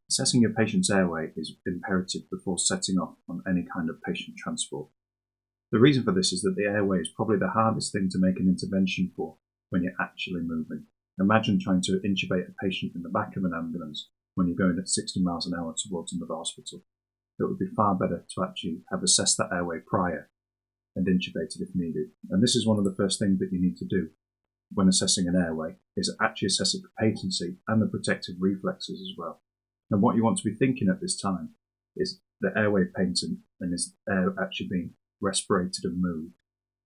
Assessing your patient's airway is imperative before setting off on any kind of patient transport. The reason for this is that the airway is probably the hardest thing to make an intervention for when you're actually moving. Imagine trying to intubate a patient in the back of an ambulance when you're going at 60 miles an hour towards another hospital. It would be far better to actually have assessed that airway prior and intubated if needed. And this is one of the first things that you need to do when assessing an airway, is actually assess it for patency and the protective reflexes as well. And what you want to be thinking at this time is the airway patent, and is air actually being respirated and moved,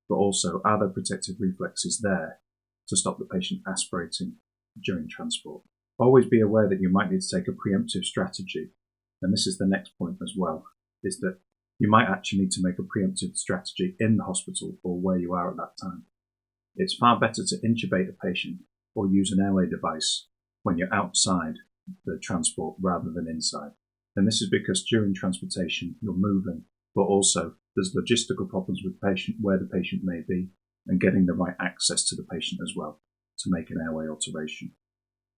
but also are there protective reflexes there to stop the patient aspirating during transport. Always be aware that you might need to take a preemptive strategy, and this is the next point as well, is that you might actually need to make a preemptive strategy in the hospital or where you are at that time. It's far better to intubate a patient or use an airway device when you're outside the transport rather than inside. And this is because during transportation you're moving, but also there's logistical problems with the patient, where the patient may be, and getting the right access to the patient as well to make an airway alteration.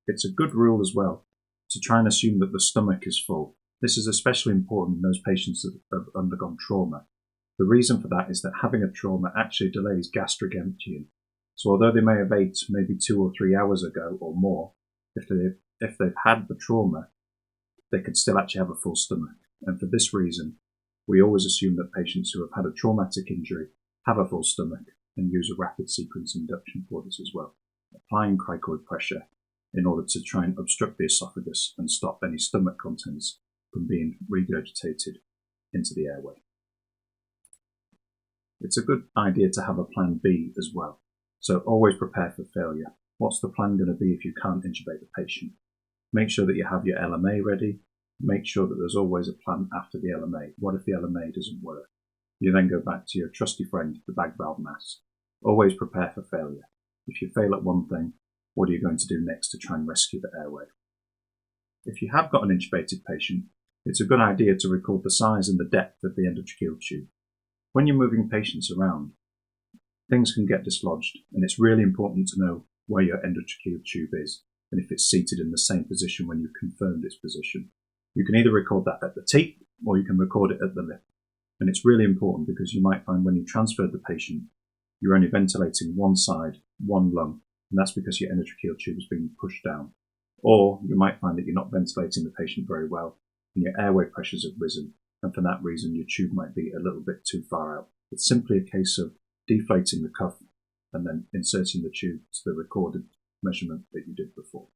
It's a good rule as well to try and assume that the stomach is full. This is especially important in those patients that have undergone trauma. The reason for that is that having a trauma actually delays gastric emptying. So although they may have ate maybe 2 or 3 hours ago or more, if they've had the trauma, they could still actually have a full stomach. And for this reason, we always assume that patients who have had a traumatic injury have a full stomach and use a rapid sequence induction for this as well, applying cricoid pressure in order to try and obstruct the esophagus and stop any stomach contents from being regurgitated into the airway. It's a good idea to have a plan B as well. So always prepare for failure. What's the plan going to be if you can't intubate the patient? Make sure that you have your LMA ready. Make sure that there's always a plan after the LMA. What if the LMA doesn't work? You then go back to your trusty friend, the bag valve mask. Always prepare for failure. If you fail at one thing, what are you going to do next to try and rescue the airway? If you have got an intubated patient, it's a good idea to record the size and the depth of the endotracheal tube. When you're moving patients around, things can get dislodged, and it's really important to know where your endotracheal tube is and if it's seated in the same position when you've confirmed its position. You can either record that at the teat or you can record it at the lip. And it's really important because you might find when you transferred the patient, you're only ventilating one side, one lung, and that's because your endotracheal tube is being pushed down. Or you might find that you're not ventilating the patient very well and your airway pressures have risen, and for that reason your tube might be a little bit too far out. It's simply a case of deflating the cuff and then inserting the tube to the recorded measurement that you did before.